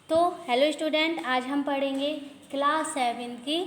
तो hello student, आज हम पढ़ेंगे क्लास 7 की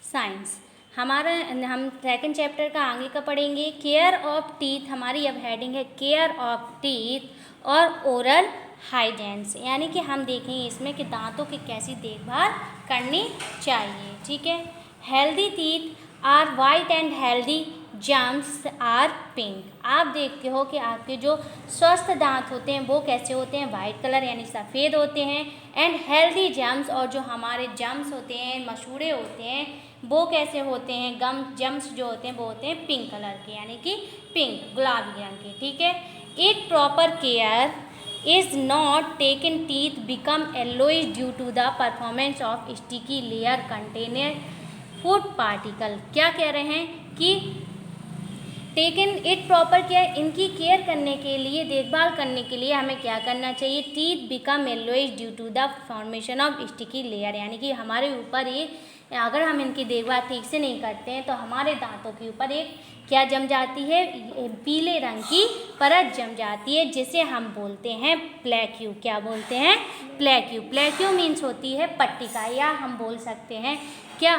साइंस। हम सेकंड चैप्टर का आगे का पढ़ेंगे। केयर ऑफ टीथ, हमारी अब हेडिंग है केयर ऑफ टीथ और ओरल हाइजेंस, यानी कि हम देखेंगे इसमें कि दांतों की कैसी देखभाल करनी चाहिए। ठीक है। Healthy teeth are white and healthy gums are pink. आप देखते हो कि आपके जो स्वस्थ दांत होते हैं वो कैसे होते हैं, वाइट कलर यानी सफ़ेद होते हैं। एंड हेल्दी जम्स, और जो हमारे जम्स होते हैं, मसूड़े होते हैं, वो कैसे होते हैं, जम्स जो होते हैं वो होते हैं पिंक कलर के, यानी कि पिंक गुलाबी रंग के। ठीक है। It proper care is not taken teeth become yellowish due to the performance of sticky layer container food particle. क्या कह रहे हैं कि टेकन इट प्रॉपर केयर, इनकी केयर करने के लिए, देखभाल करने के लिए हमें क्या करना चाहिए, teeth become yellowish due to the formation of sticky layer, यानी कि हमारे ऊपर ये, अगर हम इनकी देखभाल ठीक से नहीं करते हैं तो हमारे दांतों के ऊपर एक क्या जम जाती है, पीले रंग की परत जम जाती है, जिसे हम बोलते हैं प्लेक्यू। क्या बोलते हैं? प्लेक्यू। प्लेक्यू मीन्स होती है पट्टिका, या हम बोल सकते हैं क्या,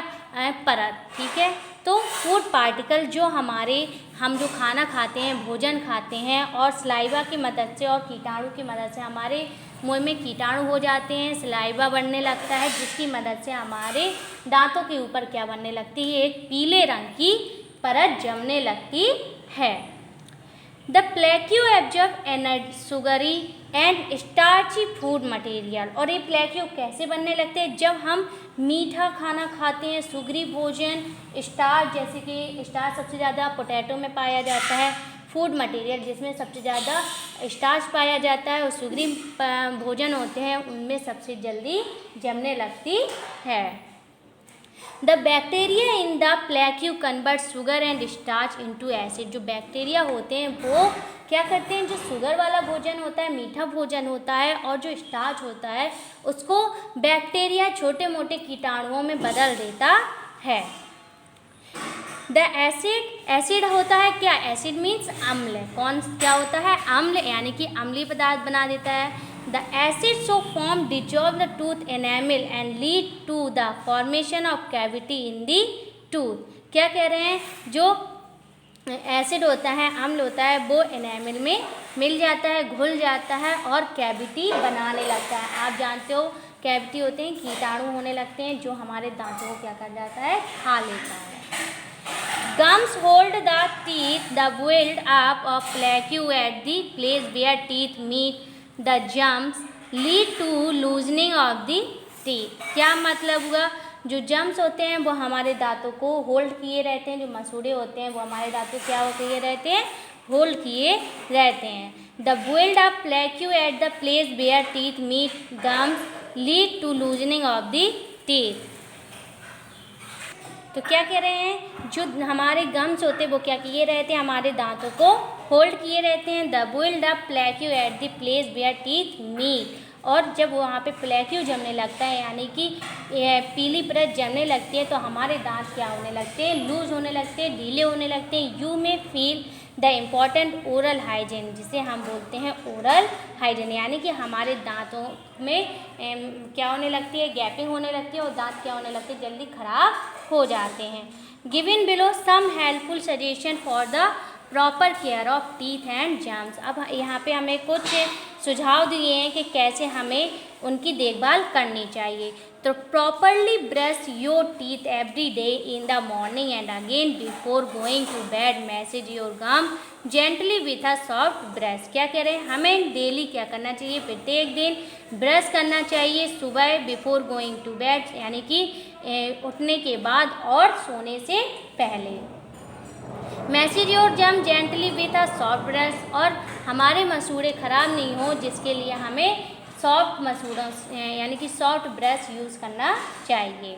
परत। ठीक है। तो फूड पार्टिकल जो हम जो खाना खाते हैं, भोजन खाते हैं, और सलाइवा की मदद से और कीटाणु की मदद से हमारे मुंह में कीटाणु हो जाते हैं, सलाइवा बनने लगता है, जिसकी मदद से हमारे दांतों के ऊपर क्या बनने लगती है, एक पीले रंग की परत जमने लगती है। The plaque absorb energy sugary and starchy food material. और ये प्लेक्यू कैसे बनने लगते हैं, जब हम मीठा खाना खाते हैं, सुगरी भोजन, स्टार्च, जैसे कि स्टार्च सबसे ज़्यादा पोटैटो में पाया जाता है, फूड मटेरियल जिसमें सबसे ज़्यादा स्टार्च पाया जाता है, और सुगरी भोजन होते हैं उनमें सबसे जल्दी जमने लगती है। The bacteria in the plaque convert sugar and starch into acid. जो बैक्टीरिया होते हैं वो क्या करते हैं, जो शुगर वाला भोजन होता है, मीठा भोजन होता है, और जो स्टार्च होता है उसको बैक्टीरिया छोटे मोटे कीटाणुओं में बदल देता है। द एसिड होता है क्या, एसिड मीन्स अम्ल। क्या होता है, अम्ल, यानी कि अम्लीय पदार्थ बना देता है। The acid so formed dissolve the tooth enamel and lead to the formation of cavity in the tooth। क्या कह रहे हैं, जो एसिड होता है, अम्ल होता है, वो एनामिल में मिल जाता है, घुल जाता है और कैविटी बनाने लगता है। आप जानते हो कैविटी होते हैं, कीटाणु होने लगते हैं जो हमारे दांतों को क्या कर जाता है, खा लेता है। Gums hold the teeth, the build up of plaque at the place where teeth meet the jumps lead to loosening of the teeth। क्या मतलब हुआ, जो जम्स होते हैं वो हमारे दांतों को होल्ड किए रहते हैं, जो मसूड़े होते हैं वो हमारे दांतों क्या किए रहते हैं, होल्ड किए रहते हैं। The build up plaque at the place where teeth meet gums lead to loosening of the teeth। तो क्या कह रहे हैं, जो हमारे गम्स होते हैं वो क्या किए रहते हैं, हमारे दांतों को होल्ड किए रहते हैं। The build up plaque at the place where teeth meet, और जब वहाँ पे प्लेक्यू जमने लगता है, यानी कि पीली परत जमने लगती है, तो हमारे दांत क्या होने लगते हैं, लूज होने लगते हैं, ढीले होने लगते हैं। यू में feel the important oral hygiene, जिसे हम बोलते हैं ओरल हाइजीन, यानी कि हमारे दांतों में क्या होने लगती है, गैपिंग होने लगती है, और दांत क्या होने लगते हैं, जल्दी खराब हो जाते हैं। Given below some helpful suggestion for the proper care of teeth and gums. अब यहाँ पे हमें कुछ सुझाव दिए हैं कि कैसे हमें उनकी देखभाल करनी चाहिए। तो properly brush your teeth every day in the morning and again before going to bed. Massage your gum gently with a soft brush. क्या कह रहे हैं, हमें डेली क्या करना चाहिए, प्रत्येक दिन ब्रश करना चाहिए, सुबह बिफोर गोइंग टू बेड, यानी कि उठने के बाद और सोने से पहले। मैसेज योर जम gently with a soft brush, और हमारे मसूड़े ख़राब नहीं हो जिसके लिए हमें सॉफ्ट मसूड़ों यानी कि सॉफ्ट ब्रश यूज़ करना चाहिए।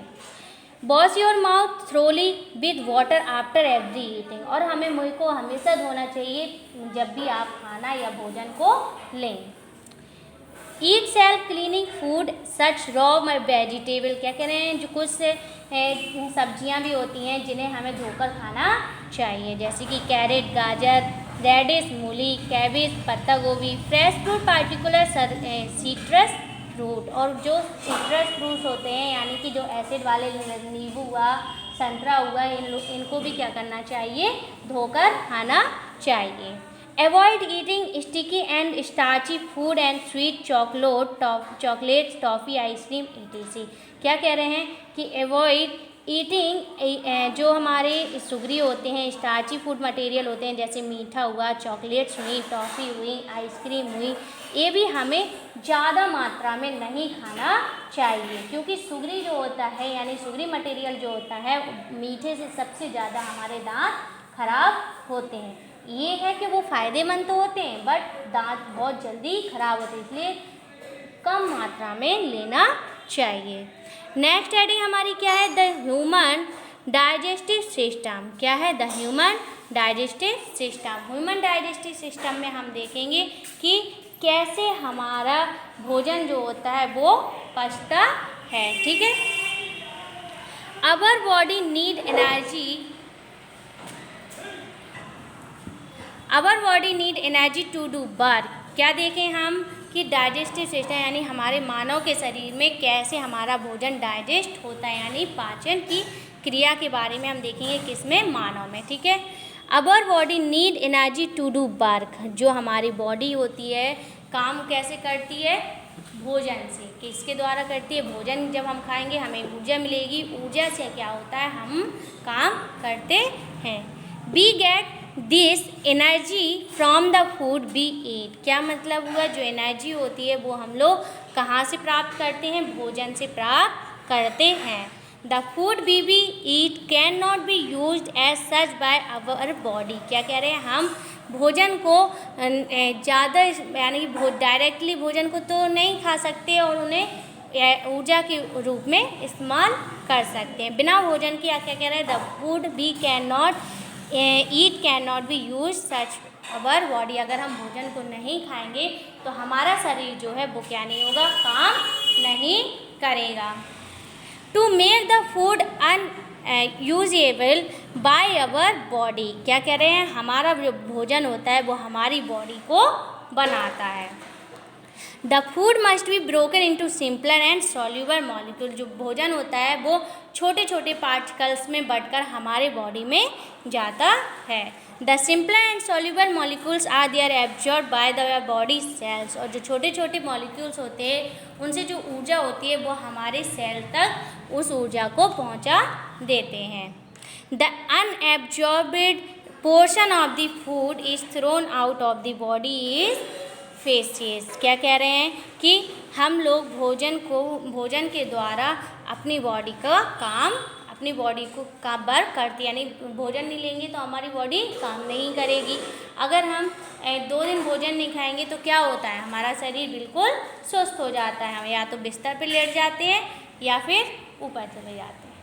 Wash your mouth thoroughly with water after every eating, और हमें मुँह को हमेशा धोना चाहिए जब भी आप खाना या भोजन को लें। Eat self cleaning food such raw vegetable. क्या कह रहे हैं, जो कुछ सब्जियां भी होती हैं जिन्हें हमें धोकर खाना चाहिए, जैसे कि कैरेट, गाजर, रेडिश, मूली, कैबेज, पत्ता गोभी। Fresh fruit particular citrus fruit, और जो सिट्रस फ्रूट्स होते हैं यानी कि जो एसिड वाले नींबू हुआ, संतरा हुआ, इनको भी क्या करना चाहिए, धोकर खाना चाहिए। Avoid eating sticky and starchy food and sweet chocolates, toffee, ice cream etc। क्या कह रहे हैं कि अवॉइड ईटिंग जो हमारे सुगरी होते हैं, स्टार्ची फूड मटेरियल होते हैं, जैसे मीठा हुआ, चॉकलेट्स हुई, टॉफ़ी हुई, आइसक्रीम हुई, ये भी हमें ज़्यादा मात्रा में नहीं खाना चाहिए, क्योंकि सुगरी जो होता है यानी सुगरी मटेरियल जो होता है मीठे से सबसे ज़्यादा हमारे दांत खराब होते हैं। ये है कि वो फ़ायदेमंद तो होते हैं बट दांत बहुत जल्दी खराब होते हैं, इसलिए कम मात्रा में लेना चाहिए। नेक्स्ट हेडिंग हमारी क्या है, द ह्यूमन डाइजेस्टिव सिस्टम। क्या है, the human digestive system. Human digestive system में हम देखेंगे कि कैसे हमारा भोजन जो होता है वो पचता है। ठीक है, our body need energy to do work. क्या देखें हम कि डाइजेस्टिव सिस्टम यानी हमारे मानव के शरीर में कैसे हमारा भोजन डाइजेस्ट होता है, यानी पाचन की क्रिया के बारे में हम देखेंगे, किसमें, मानव में। ठीक है, our body need energy to do work. जो हमारी बॉडी होती है काम कैसे करती है, भोजन से। किसके द्वारा करती है, भोजन जब हम खाएंगे हमें ऊर्जा मिलेगी, ऊर्जा से क्या होता है, हम काम करते हैं। We get this energy from the food we eat. क्या मतलब हुआ, जो एनर्जी होती है वो हम लोग कहाँ से प्राप्त करते हैं, भोजन से प्राप्त करते हैं। The food we eat can not be used as such by our body. क्या कह रहे हैं, हम भोजन को ज़्यादा यानी कि डायरेक्टली भोजन को तो नहीं खा सकते और उन्हें ऊर्जा के रूप में इस्तेमाल कर सकते हैं। बिना भोजन के क्या कह रहे हैं, the food we can not eat can not be use such our body. अगर हम भोजन को नहीं खाएंगे तो हमारा शरीर जो है वो क्या नहीं होगा, काम नहीं करेगा। To make the food usable by our body. क्या कह रहे हैं, हमारा जो भोजन होता है वो हमारी बॉडी को बनाता है। The food must be broken into simpler and soluble molecule. जो भोजन होता है वो छोटे छोटे पार्टिकल्स में बढ़कर हमारे बॉडी में जाता है। The simpler and soluble molecules are there absorb by the body cells. और जो छोटे छोटे मॉलिक्यूल्स होते हैं उनसे जो ऊर्जा होती है वो हमारे सेल तक उस ऊर्जा को पहुंचा देते हैं। The unabsorbed portion of the food is thrown out of the body is faces. क्या कह रहे हैं कि हम लोग भोजन के द्वारा अपनी बॉडी का काम, अपनी बॉडी को का वर्क करती है, यानी भोजन नहीं लेंगे तो हमारी बॉडी काम नहीं करेगी। अगर हम 2 दिन भोजन नहीं खाएंगे तो क्या होता है, हमारा शरीर बिल्कुल सुस्त हो जाता है, हम या तो बिस्तर पर लेट जाते हैं या फिर ऊपर चले जाते हैं।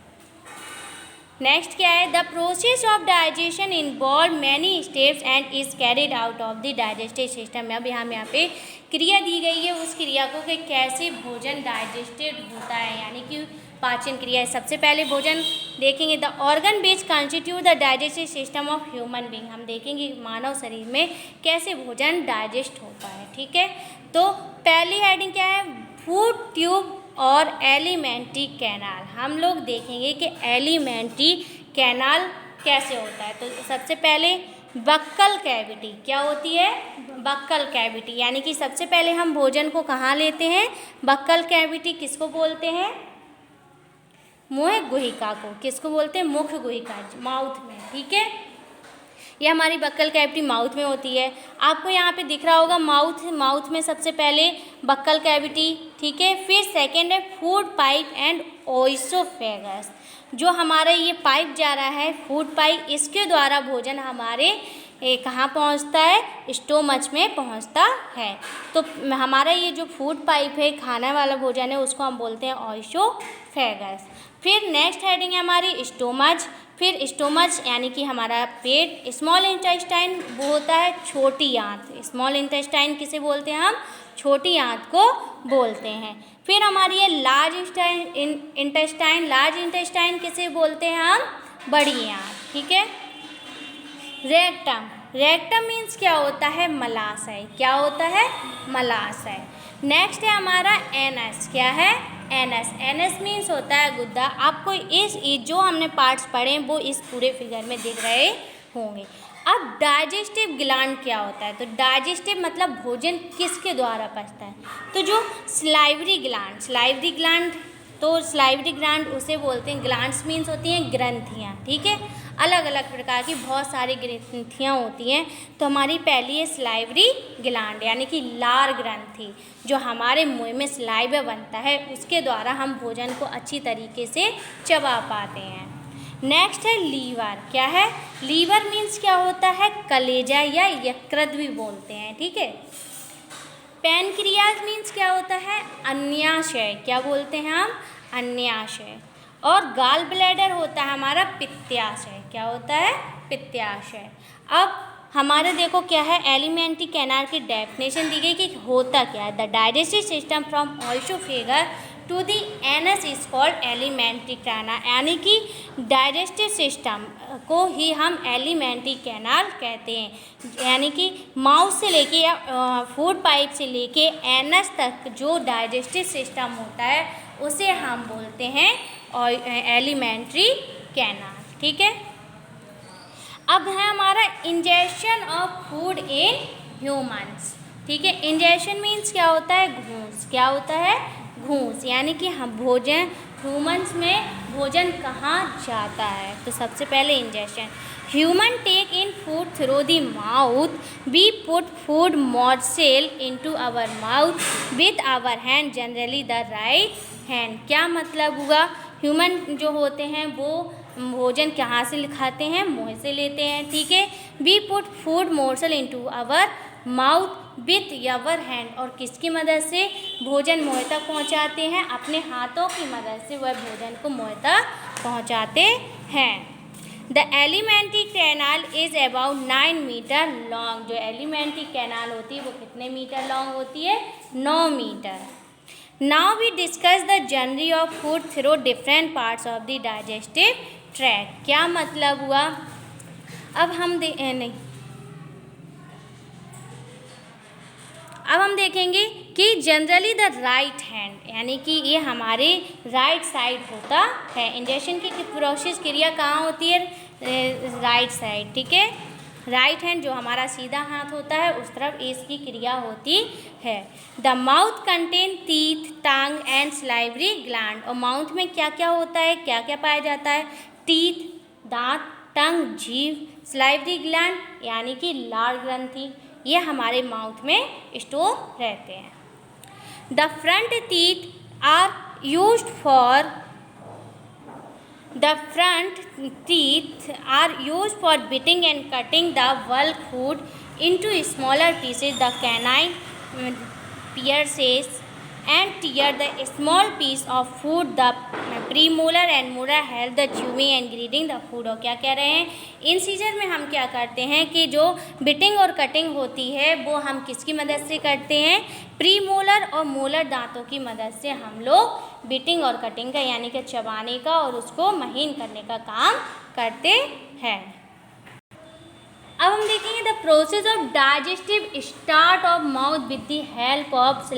नेक्स्ट क्या है, the process of digestion involve many steps and is carried out of the digestive system. अब यहाँ पे क्रिया दी गई है, उस क्रिया को कि कैसे भोजन डाइजेस्टेड होता है, यानी कि पाचन क्रिया है। सबसे पहले भोजन देखेंगे, the organ which constitute the digestive system of human being. हम देखेंगे मानव शरीर में कैसे भोजन डाइजेस्ट होता है। ठीक है, तो पहली हेडिंग क्या है, फूड ट्यूब और एलिमेंट्री कैनाल। हम लोग देखेंगे कि एलिमेंट्री कैनाल कैसे होता है। तो सबसे पहले बक्कल कैविटी क्या होती है, बक्कल कैविटी, यानी कि सबसे पहले हम भोजन को कहाँ लेते हैं, बक्कल कैविटी किसको बोलते हैं, मुख गुहिका को। किसको बोलते हैं, मुख गुहिका, माउथ में। ठीक है, ये हमारी बक्कल कैविटी माउथ में होती है। आपको यहाँ पे दिख रहा होगा माउथ में सबसे पहले बक्कल कैविटी। ठीक है, फिर सेकेंड है फूड पाइप एंड ओइसोफेगस। जो हमारा ये पाइप जा रहा है फूड पाइप, इसके द्वारा भोजन हमारे कहाँ पहुँचता है, स्टोमच में पहुँचता है। तो हमारा ये जो फूड पाइप है, खाने वाला भोजन है, उसको हम बोलते हैं ओइसोफेगस। फिर नेक्स्ट हेडिंग है हमारी स्टोमच। फिर स्टोमच यानी कि हमारा पेट। स्मॉल इंटेस्टाइन वो होता है छोटी आंत। स्मॉल इंटेस्टाइन किसे बोलते हैं हम, छोटी आंत को बोलते हैं। फिर हमारी ये लार्ज इंटेस्टाइन, लार्ज इंटेस्टाइन किसे बोलते हैं हम, बड़ी आंत। ठीक है, रेक्टम, रेक्टम मीन्स क्या होता है, मलाशय। क्या होता है, मलाशय। नेक्स्ट है हमारा एनस। क्या है? एनस। एनस मीन्स होता है गुद्दा। आपको इस जो हमने पार्ट्स पढ़े वो इस पूरे फिगर में दिख रहे होंगे। अब डाइजेस्टिव ग्लैंड क्या होता है? तो डाइजेस्टिव मतलब भोजन किसके द्वारा पचता है? तो जो सलाइवरी ग्लैंड, तो सलाइवरी ग्लैंड उसे बोलते हैं। ग्लैंड्स मीन्स होती हैं ग्रंथियाँ, ठीक है। अलग अलग प्रकार की बहुत सारी ग्रंथियाँ होती हैं। तो हमारी पहली है सलाइवरी ग्लैंड यानी कि लार ग्रंथि, जो हमारे मुंह में सलाइवा बनता है उसके द्वारा हम भोजन को अच्छी तरीके से चबा पाते हैं। नेक्स्ट है लीवर। क्या है? लीवर मीन्स क्या होता है? कलेजा या यकृत भी बोलते हैं, ठीक है। पैनक्रियाज मीन्स क्या होता है? अन्याशय। क्या बोलते हैं हम? अन्याशय। और गाल ब्लैडर होता है हमारा पित्ताशय। क्या होता है? पित्ताशय। अब हमारे देखो क्या है, एलिमेंट्री कैनाल की डेफिनेशन दी गई कि होता क्या है। The digestive system from oesophagus to the anus is called alimentary canal, यानी कि डाइजेस्टिव सिस्टम को ही हम एलिमेंट्री कैनाल कहते हैं। यानी कि माउथ से लेके या फूड पाइप से लेके एनस तक जो डाइजेस्टिव सिस्टम होता है उसे हम बोलते हैं एलिमेंट्री कैनाल, ठीक है। अब है हमारा injection of food in humans, ठीक है। इंजेक्शन मीन्स क्या होता है? घूस। क्या होता है? घूस। यानी कि हम भोजन, ह्यूमंस में भोजन कहाँ जाता है? तो सबसे पहले ingestion. Human take in food through the mouth. We put food morsel into our mouth with our hand, generally the right hand. क्या मतलब हुआ? ह्यूमन जो होते हैं वो भोजन कहाँ से खाते हैं? मुँह से लेते हैं, ठीक है। We put food morsel into our mouth with our hand, और किसकी मदद से भोजन मुँह तक पहुँचाते हैं? अपने हाथों की मदद से वह भोजन को मुँह तक पहुँचाते हैं। The alimentary canal is about 9 meter long. जो एलिमेंट्री कैनाल होती है वो कितने मीटर लॉन्ग होती है? 9 meter. Now we discuss the journey of food through different parts of the digestive tract. क्या मतलब हुआ? अब हम देखेंगे कि जनरली द राइट हैंड, यानी कि ये हमारे राइट साइड होता है। इंजेक्शन की प्रोसेस क्रिया कहाँ होती है? राइट साइड, ठीक है। राइट हैंड जो हमारा सीधा हाथ होता है उस तरफ इसकी क्रिया होती है। The mouth contain teeth, tongue and salivary gland. और माउथ में क्या क्या होता है? क्या क्या पाया जाता है? टीथ, दांत, टंग, जीभ, सलाइवरी ग्लैंड यानी कि लार ग्रंथि, ये हमारे माउथ में स्टोर रहते हैं। The front teeth are used for The front teeth are used for biting and cutting the bulk food into smaller pieces. The canine pierces and tear the small piece of food. The premolar and molar help the chewing and grinding the food. और क्या कह रहे हैं? इन scissor में हम क्या करते हैं कि जो बिटिंग और कटिंग होती है वो हम किसकी मदद से करते हैं? प्रीमोलर और मोलर दांतों की मदद से हम लोग बिटिंग और कटिंग का यानी कि चबाने का और उसको महीन करने का काम करते हैं। अब हम देखेंगे the process of digestive start of mouth with the help of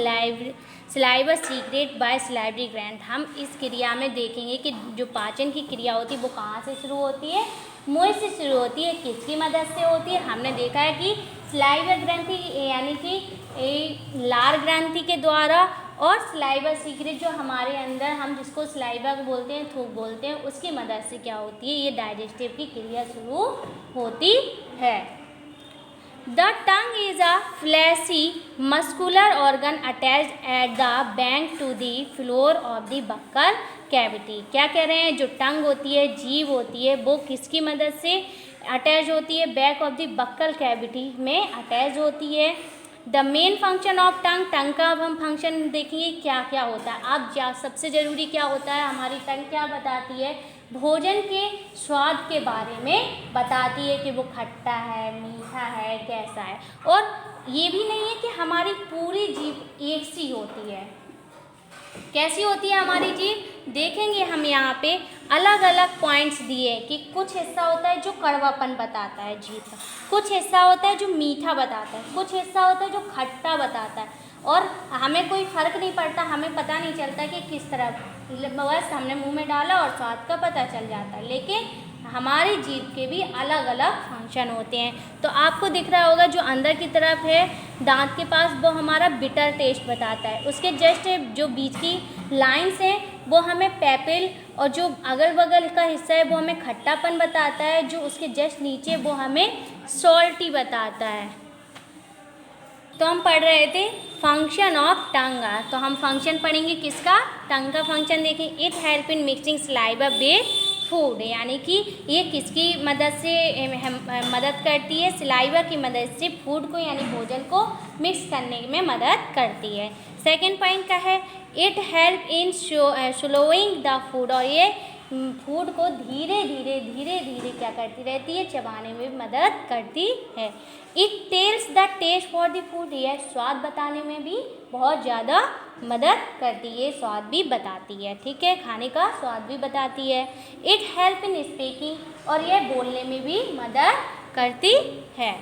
saliva secret by salivary gland. हम इस क्रिया में देखेंगे कि जो पाचन की क्रिया होती है वो कहाँ से शुरू होती है? मुंह से शुरू होती है। किसकी मदद से होती है? हमने देखा है कि सलाइवा ग्रंथि यानी कि लार ग्रंथि के द्वारा, और सलाइवा सीक्रेट जो हमारे अंदर हम जिसको सलाइवा बोलते हैं, थूक बोलते हैं, उसकी मदद से क्या होती है? ये डाइजेस्टिव की क्रिया शुरू होती है। The tongue is a fleshy muscular organ attached at the bank to the floor of the buccal cavity. क्या कह रहे हैं? जो टंग होती है, जीभ होती है, वो किसकी मदद से अटैच होती है? Back of the buccal cavity में अटैच होती है। The main function of tongue, tongue का अब हम फंक्शन देखेंगे क्या क्या होता है। अब सबसे ज़रूरी क्या होता है? हमारी टंग क्या बताती है? भोजन के स्वाद के बारे में बताती है कि वो खट्टा है, मीठा है, कैसा है। और ये भी नहीं है कि हमारी पूरी जीभ एक सी होती है। कैसी होती है हमारी जीभ? देखेंगे हम यहाँ पे अलग अलग पॉइंट्स दिए कि कुछ हिस्सा होता है जो कड़वापन बताता है जीभ का, कुछ हिस्सा होता है जो मीठा बताता है, कुछ हिस्सा होता है जो खट्टा बताता है, और हमें कोई फ़र्क नहीं पड़ता, हमें पता नहीं चलता कि किस तरफ, बस हमने मुंह में डाला और स्वाद का पता चल जाता है। लेकिन हमारी जीभ के भी अलग अलग फंक्शन होते हैं। तो आपको दिख रहा होगा जो अंदर की तरफ है दांत के पास, वो हमारा बिटर टेस्ट बताता है। उसके जस्ट जो बीच की लाइंस हैं वो हमें पैपिल, और जो अगल बगल का हिस्सा है वो हमें खट्टापन बताता है। जो उसके जस्ट नीचे वो हमें सॉल्टी बताता है। तो हम पढ़ रहे थे फंक्शन ऑफ टंग। तो हम फंक्शन पढ़ेंगे किसका, टंग का फंक्शन देखें। It help in mixing saliva with food, यानी कि ये किसकी मदद से मदद करती है, सलाइवा की मदद से फूड को यानी भोजन को मिक्स करने में मदद करती है। सेकंड पॉइंट का है it help in slowing the food, और ये फूड को धीरे धीरे क्या करती रहती है, चबाने में मदद करती है। It tells the taste for the food, यह स्वाद बताने में भी बहुत ज़्यादा मदद करती है, स्वाद भी बताती है, ठीक है, खाने का स्वाद भी बताती है। इट हेल्प इन स्पीकिंग, और यह बोलने में भी मदद करती है।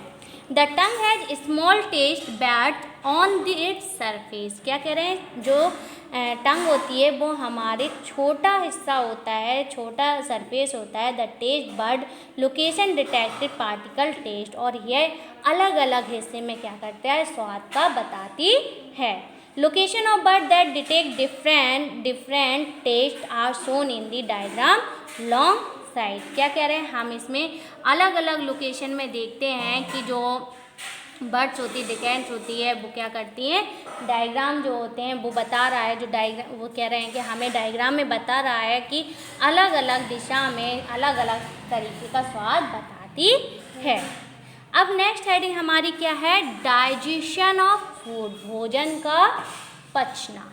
The tongue has small taste bud on the its surface, क्या कह रहे हैं, जो टंग होती है वो हमारे छोटा हिस्सा होता है, छोटा सरफेस होता है। The taste bud location detected particle taste, और यह अलग अलग हिस्से में क्या करता है, स्वाद का बताती है। Location of bud that detect different taste are shown in the diagram long side, क्या कह रहे हैं, हम इसमें अलग अलग लोकेशन में देखते हैं कि जो बर्ड्स होती है, डिकेंट्स होती है, वो क्या करती हैं, डायग्राम जो होते हैं वो बता रहा है, जो डायग्राम वो कह रहे हैं कि हमें डायग्राम में बता रहा है कि अलग अलग दिशा में अलग अलग तरीके का स्वाद बताती है। अब नेक्स्ट हेडिंग हमारी क्या है, डाइजेशन ऑफ फूड, भोजन का पचना।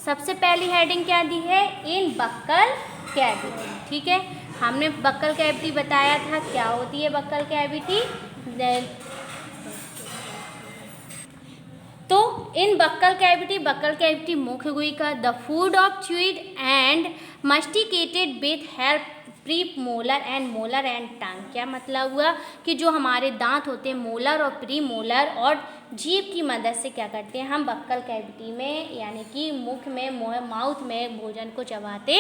सबसे पहली हेडिंग क्या दी है, इन बक्कल कैविटी, ठीक है, हमने बक्कल कैविटी बताया था, क्या होती है बक्कल कैविटी। तो इन बक्कल कैविटी मुख्य गुहिका, the food of chewed and masticated with help premolar and molar and tongue, क्या मतलब हुआ कि जो हमारे दांत होते हैं मोलर और प्री मोलर और जीभ की मदद से क्या करते हैं, हम बक्कल कैविटी में यानी कि मुख में माउथ में भोजन को चबाते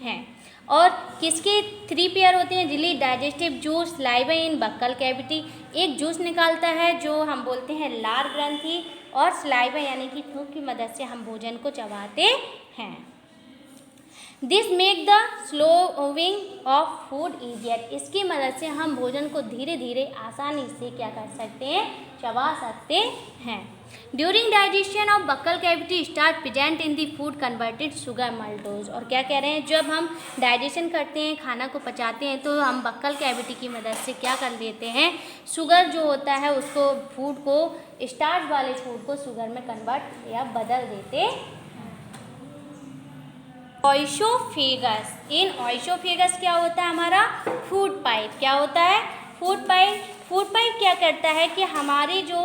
हैं। और किसके 3 पेयर होते हैं, जिली डाइजेस्टिव जूस सलाइवा इन बक्कल कैविटी, एक जूस निकालता है जो हम बोलते हैं लार ग्रंथि, और सलाइवा यानी कि थूक की मदद से हम भोजन को चबाते हैं। This make the swallowing of food easier, इसकी मदद से हम भोजन को धीरे धीरे आसानी से क्या कर सकते हैं, चबा सकते हैं। During digestion of buccal cavity start present in the food converted sugar maltose, और क्या कह रहे हैं, जब हम डाइजेशन करते हैं, खाना को पचाते हैं, तो हम बक्कल कैविटी की मदद से क्या कर देते हैं, शुगर जो होता है उसको, फूड को, स्टार्च वाले फूड को शुगर में कन्वर्ट या बदल देते हैं। ऑइसोफेगस, इन ऑइसोफेगस क्या होता है, हमारा फूड पाइप, क्या होता है, फूड पाइप क्या करता है कि हमारी जो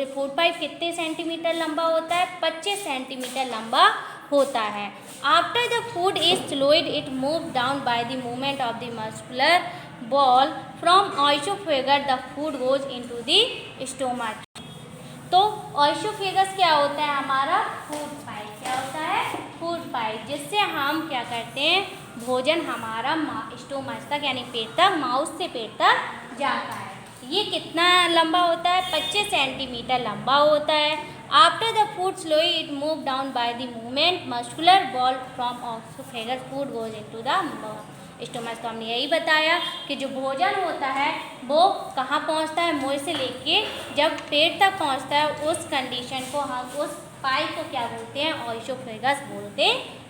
फूड पाइप कितने सेंटीमीटर लंबा होता है, 25 सेंटीमीटर लंबा होता है। After the food is swallowed it move down by the movement of the muscular wall from oesophagus the food goes into the stomach. तो ऑइसोफेगस क्या होता है, हमारा फूड पाइप, क्या होता है, फूड पाइप, जिससे हम क्या करते हैं, भोजन हमारा स्टोमच तक यानी पेट तक, माउथ से पेट तक जाता है। ये कितना लंबा होता है, 25 सेंटीमीटर लंबा होता है। After the food swallowed it move down by the movement muscular wall from oesophagus food goes into the stomach. तो हमने यही बताया कि जो भोजन होता है वो कहाँ पहुँचता है, मुंह से लेके जब पेट तक पहुँचता है, उस कंडीशन को हम, उस पाइप को क्या बोलते हैं, ऑइसोफेगस बोलते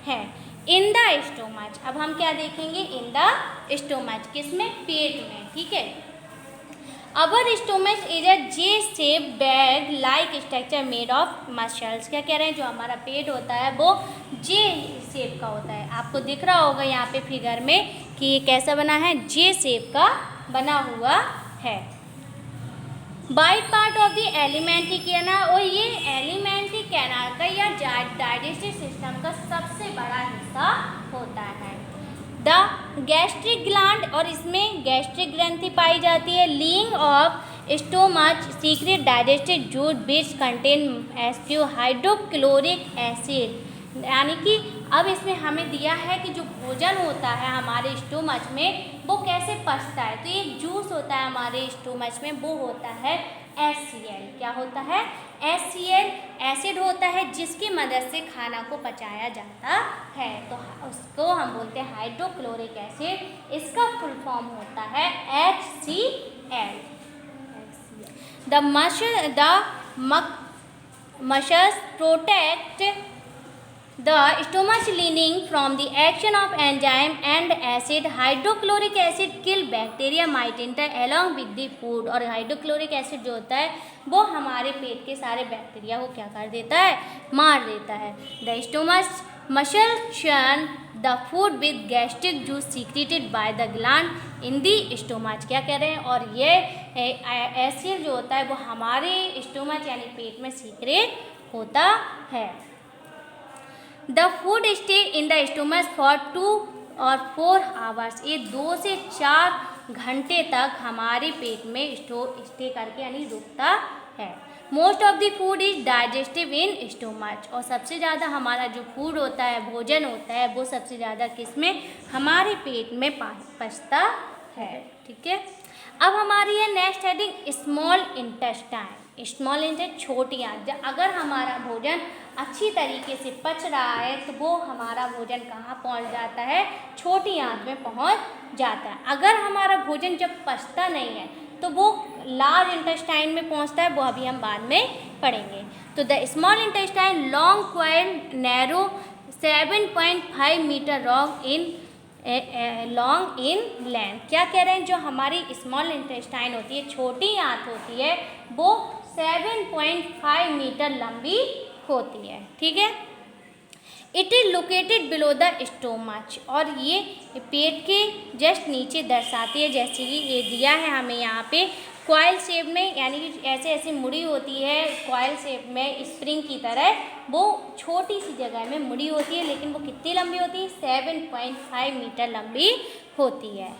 हैं। इन द स्टोमच, अब हम क्या देखेंगे, इन द स्टोमच, किसमें, पेट में, ठीक है। Our stomach is a J shape bag like structure made of muscles, क्या कह रहे हैं, जो हमारा पेट होता है वो जे शेप का होता है। आपको दिख रहा होगा यहाँ पे फिगर में कि ये कैसा बना है, जे शेप का बना हुआ है। Bite part of the alimentary canal, और ये एलिमेंट्री कैनाल का या डाइजेस्टिव सिस्टम का सबसे बड़ा हिस्सा होता है। द गैस्ट्रिक ग्लैंड, और इसमें गैस्ट्रिक ग्रंथि पाई जाती है। Lining of stomach secrete digestive juice which contain एसपीओ हाइड्रोक्लोरिक एसिड। यानी कि अब इसमें हमें दिया है कि जो भोजन होता है हमारे स्टोमच में वो कैसे पचता है। तो एक जूस होता है हमारे स्टोमच में, वो होता है HCl। क्या होता है? HCl एसिड होता है जिसकी मदद से खाना को पचाया जाता है। तो उसको हम बोलते हैं हाइड्रोक्लोरिक एसिड। इसका फुल फॉर्म होता है HCl। The muscles protect the stomach lining from the action of enzyme and acid. Hydrochloric acid kill bacteria might enter along with the food। और हाइड्रोक्लोरिक एसिड जो होता है वो हमारे पेट के सारे बैक्टीरिया को क्या कर देता है? मार देता है। द स्टोमच मसल शन the food with gastric juice secreted by the gland in the stomach. क्या कह रहे हैं? और ये एसिड जो होता है वो हमारे स्टोमच यानी पेट में सीक्रेट होता है। The food stay in the stomach for 2 और 4 आवर्स। ये 2 से 4 घंटे तक हमारे पेट में स्टे करके यानी रुकता है। Most of the food is digestive in stomach. और सबसे ज़्यादा हमारा जो फूड होता है, भोजन होता है, वो सबसे ज़्यादा किस में? हमारे पेट में पचता है। ठीक है, अब हमारी है next heading small intestine. Small intestine छोटी आंत। अगर हमारा भोजन अच्छी तरीके से पच रहा है तो वो हमारा भोजन कहाँ पहुँच जाता है? छोटी आंत में पहुँच जाता है। अगर हमारा भोजन जब पचता नहीं है तो वो लार्ज इंटेस्टाइन में पहुँचता है, वो अभी हम बाद में पढ़ेंगे। तो the small intestine long coil narrow 7.5 meter long in length. क्या कह रहे हैं? जो हमारी स्मॉल इंटेस्टाइन होती है, छोटी आंत होती है, वो 7.5 मीटर लंबी होती है। ठीक है, it is located below the stomach. और ये पेट के जस्ट नीचे दर्शाती है, जैसे कि ये दिया है हमें यहाँ पे कॉइल शेप में, यानी कि ऐसे ऐसे मुड़ी होती है कॉइल शेप में स्प्रिंग की तरह। वो छोटी सी जगह में मुड़ी होती है, लेकिन वो कितनी लंबी होती है? 7.5 मीटर लंबी होती है।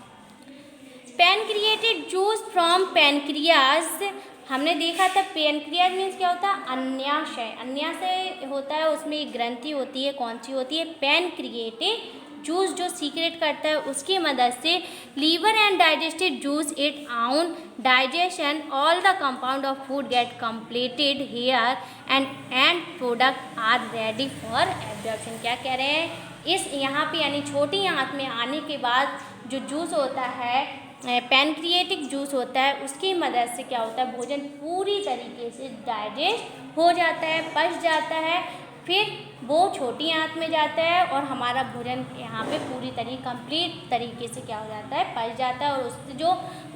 पैनक्रिएटेड जूस फ्रॉम पैनक्रियाज। हमने देखा था पैनक्रियाज मीन्स क्या होता है? अन्याशय। अन्याशय होता है, उसमें एक ग्रंथि होती है। कौन सी होती है? पैनक्रिएटेड जूस जो सीक्रेट करता है उसकी मदद से liver and digested juice it own digestion all the compound of food get completed here end product are ready for absorption. क्या कह रहे हैं? इस यहाँ पे यानी छोटी आंत में आने के बाद जो जूस होता है पैनक्रिएटिक जूस होता है, उसकी मदद से क्या होता है? भोजन पूरी तरीके से डाइजेस्ट हो जाता है, पच जाता है, फिर वो छोटी आंत में जाता है और हमारा भोजन यहाँ पे पूरी कंप्लीट तरीके से क्या हो जाता है? पच जाता है। और उससे जो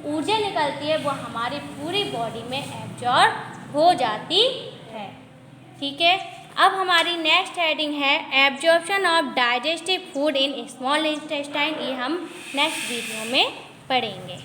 ऊर्जा निकलती है वो हमारी पूरी बॉडी में एब्जॉर्ब हो जाती है। ठीक है, अब हमारी नेक्स्ट हेडिंग है absorption of digestive food in small intestine. ये हम नेक्स्ट वीडियो में पढ़ेंगे।